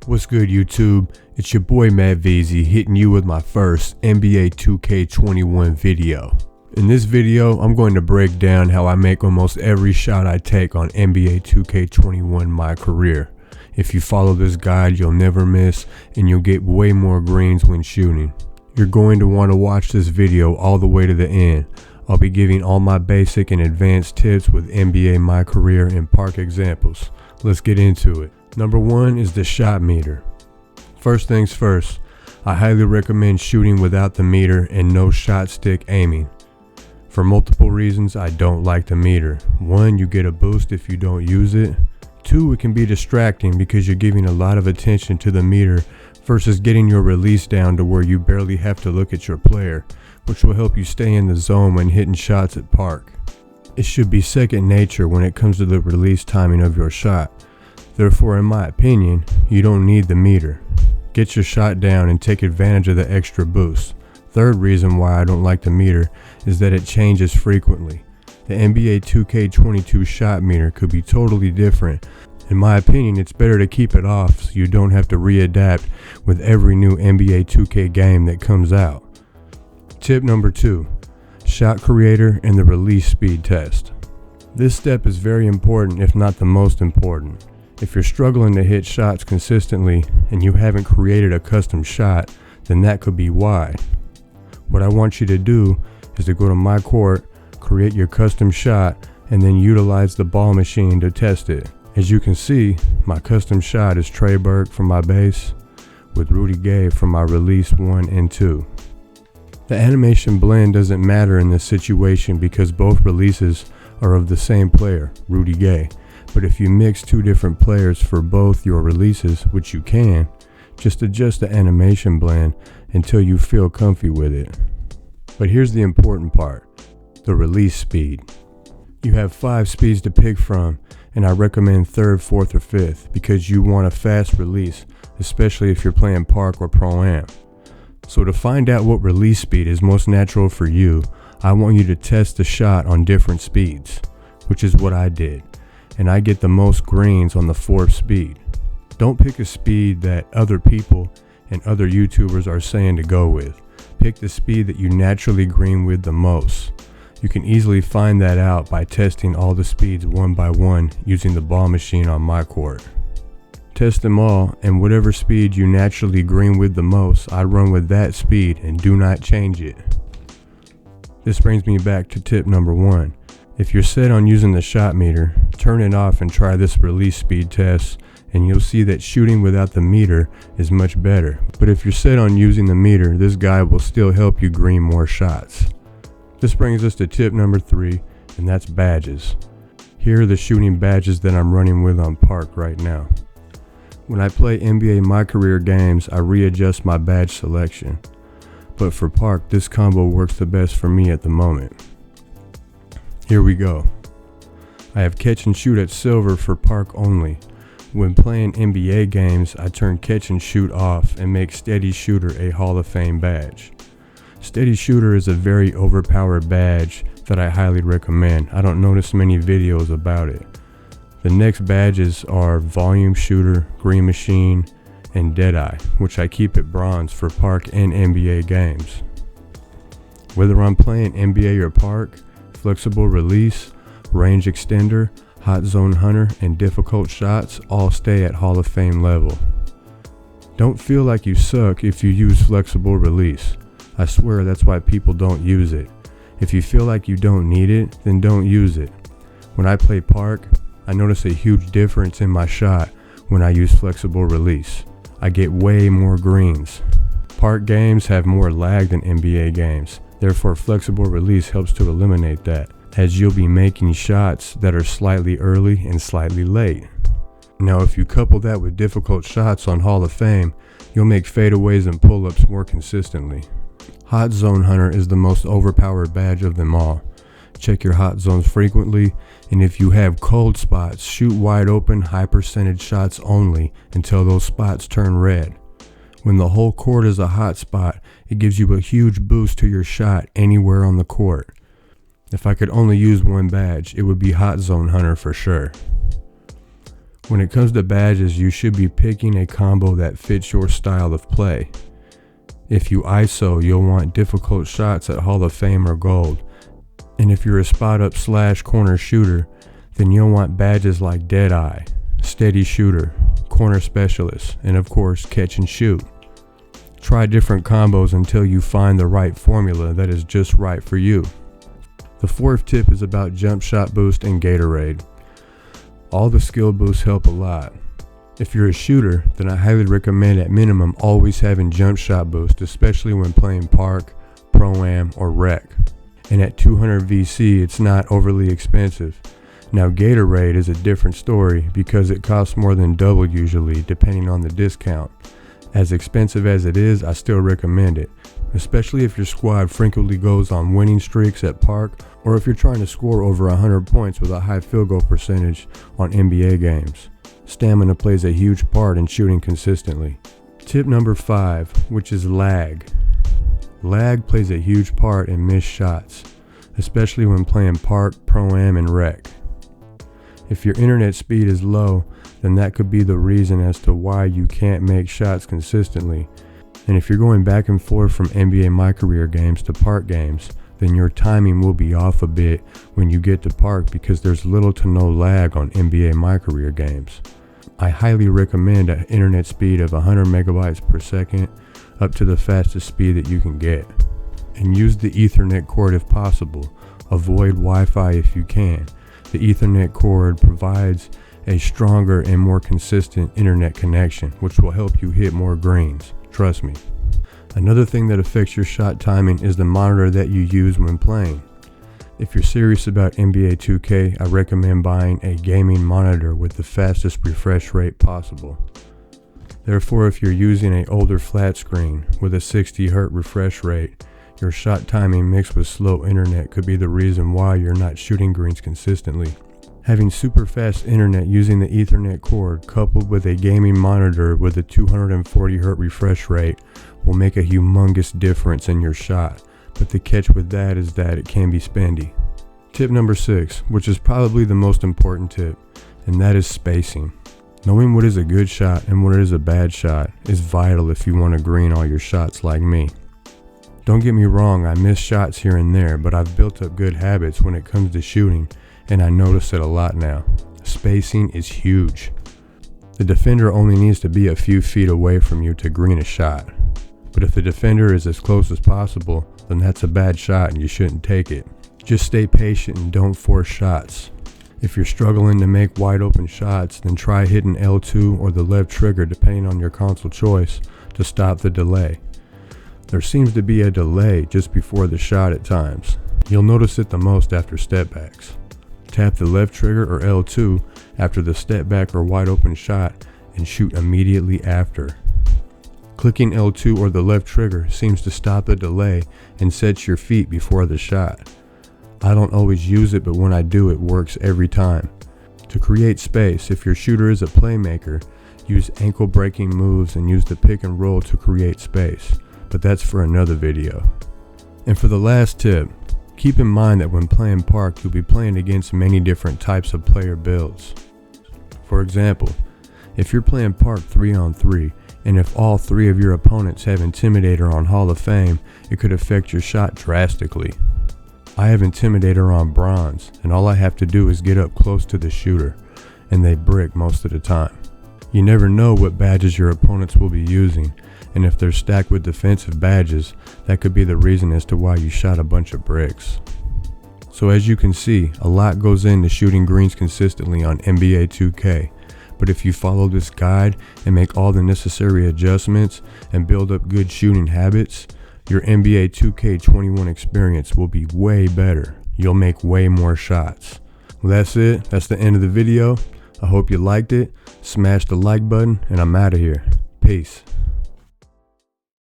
What's good, YouTube? It's your boy Matt VZ hitting you with my first NBA 2K21 video. In this video, I'm going to break down how I make almost every shot I take on NBA 2K21 my career. If you follow this guide, you'll never miss and you'll get way more greens when shooting. You're going to want to watch this video all the way to the end. I'll be giving all my basic and advanced tips with NBA my career and park examples. Let's get into it. Number 1 is the shot meter. First things first, I highly recommend shooting without the meter and no shot stick aiming. For multiple reasons, I don't like the meter. 1, you get a boost if you don't use it. 2, it can be distracting because you're giving a lot of attention to the meter versus getting your release down to where you barely have to look at your player, which will help you stay in the zone when hitting shots at park. It should be second nature when it comes to the release timing of your shot. Therefore, in my opinion, you don't need the meter. Get your shot down and take advantage of the extra boost. Third reason why I don't like the meter is that it changes frequently. The NBA 2K22 shot meter could be totally different. In my opinion, it's better to keep it off so you don't have to readapt with every new NBA 2K game that comes out. Tip number 2, shot creator and the release speed test. This step is very important, if not the most important. If you're struggling to hit shots consistently and you haven't created a custom shot, then that could be why. What I want you to do is to go to my court, create your custom shot, and then utilize the ball machine to test it. As you can see, my custom shot is Trey Burke from my base with Rudy Gay from my release 1 and 2. The animation blend doesn't matter in this situation because both releases are of the same player, Rudy Gay. But if you mix 2 different players for both your releases, which you can, just adjust the animation blend until you feel comfy with it. But here's the important part, the release speed. You have 5 speeds to pick from, and I recommend 3rd, 4th, or 5th because you want a fast release, especially if you're playing park or pro-am. So to find out what release speed is most natural for you, I want you to test the shot on different speeds, which is what I did. And I get the most greens on the 4th speed. Don't pick a speed that other people and other YouTubers are saying to go with. Pick the speed that you naturally green with the most. You can easily find that out by testing all the speeds one by one using the ball machine on my court. Test them all, and whatever speed you naturally green with the most, I run with that speed and do not change it. This brings me back to tip number 1. If you're set on using the shot meter, turn it off and try this release speed test, and you'll see that shooting without the meter is much better. But if you're set on using the meter, this guide will still help you green more shots. This brings us to tip number 3, and that's badges. Here are the shooting badges that I'm running with on park right now. When I play NBA my career games, I readjust my badge selection. But for park, this combo works the best for me at the moment. Here we go. I have catch and shoot at silver for park only. When playing NBA games, I turn catch and shoot off and make steady shooter a Hall of Fame badge. Steady shooter is a very overpowered badge that I highly recommend. I don't notice many videos about it. The next badges are volume shooter, green machine, and deadeye, which I keep at bronze for park and NBA games. Whether I'm playing NBA or park, flexible release, range extender, hot zone hunter, and difficult shots all stay at Hall of Fame level. Don't feel like you suck if you use flexible release. I swear that's why people don't use it. If you feel like you don't need it, then don't use it. When I play park, I notice a huge difference in my shot when I use flexible release. I get way more greens. Park games have more lag than NBA games. Therefore, flexible release helps to eliminate that, as you'll be making shots that are slightly early and slightly late. Now, if you couple that with difficult shots on Hall of Fame, you'll make fadeaways and pull-ups more consistently. Hot Zone Hunter is the most overpowered badge of them all. Check your hot zones frequently, and if you have cold spots, shoot wide open, high percentage shots only until those spots turn red. When the whole court is a hot spot, it gives you a huge boost to your shot anywhere on the court. If I could only use one badge, it would be Hot Zone Hunter for sure. When it comes to badges, you should be picking a combo that fits your style of play. If you ISO, you'll want difficult shots at Hall of Fame or Gold. And if you're a spot up / corner shooter, then you'll want badges like Deadeye, Steady Shooter, Corner Specialist, and of course Catch and Shoot. Try different combos until you find the right formula that is just right for you. The fourth tip is about Jumpshot Boost and Gatorade. All the skill boosts help a lot. If you're a shooter, then I highly recommend at minimum always having Jumpshot Boost, especially when playing Park, Pro-Am, or Rec. And at 200 VC, it's not overly expensive. Now Gatorade is a different story because it costs more than double usually, depending on the discount. As expensive as it is, I still recommend it, especially if your squad frequently goes on winning streaks at Park, or if you're trying to score over 100 points with a high field goal percentage on NBA games. Stamina plays a huge part in shooting consistently. Tip number 5, which is lag. Lag plays a huge part in missed shots, especially when playing Park, Pro-Am, and Rec. If your internet speed is low, then that could be the reason as to why you can't make shots consistently. And if you're going back and forth from NBA My Career games to Park games, then your timing will be off a bit when you get to Park because there's little to no lag on NBA My Career games. I highly recommend an internet speed of 100 megabytes per second up to the fastest speed that you can get. And use the Ethernet cord if possible. Avoid Wi-Fi if you can. The Ethernet cord provides a stronger and more consistent internet connection, which will help you hit more greens. Trust me. Another thing that affects your shot timing is the monitor that you use when playing. If you're serious about NBA 2K, I recommend buying a gaming monitor with the fastest refresh rate possible. Therefore, if you're using an older flat screen with a 60 Hz refresh rate, your shot timing mixed with slow internet could be the reason why you're not shooting greens consistently. Having super fast internet using the Ethernet cord coupled with a gaming monitor with a 240 Hz refresh rate will make a humongous difference in your shot, but the catch with that is that it can be spendy. Tip number 6, which is probably the most important tip, and that is spacing. Knowing what is a good shot and what is a bad shot is vital if you want to green all your shots like me. Don't get me wrong, I miss shots here and there, but I've built up good habits when it comes to shooting, and I notice it a lot now. Spacing is huge. The defender only needs to be a few feet away from you to green a shot. But if the defender is as close as possible, then that's a bad shot and you shouldn't take it. Just stay patient and don't force shots. If you're struggling to make wide open shots, then try hitting L2 or the left trigger depending on your console choice to stop the delay. There seems to be a delay just before the shot at times. You'll notice it the most after step backs. Tap the left trigger or L2 after the step back or wide open shot and shoot immediately after. Clicking L2 or the left trigger seems to stop the delay and sets your feet before the shot. I don't always use it, but when I do, it works every time. To create space, if your shooter is a playmaker, use ankle breaking moves and use the pick and roll to create space, but that's for another video. And for the last tip, keep in mind that when playing Park, you'll be playing against many different types of player builds. For example, if you're playing Park 3-on-3, and if all 3 of your opponents have Intimidator on Hall of Fame, it could affect your shot drastically. I have Intimidator on Bronze, and all I have to do is get up close to the shooter, and they brick most of the time. You never know what badges your opponents will be using, and if they're stacked with defensive badges, that could be the reason as to why you shot a bunch of bricks. So as you can see, a lot goes into shooting greens consistently on NBA 2K. But if you follow this guide and make all the necessary adjustments and build up good shooting habits, your NBA 2K21 experience will be way better. You'll make way more shots. Well, that's it. That's the end of the video. I hope you liked it. Smash the like button and I'm out of here. Peace.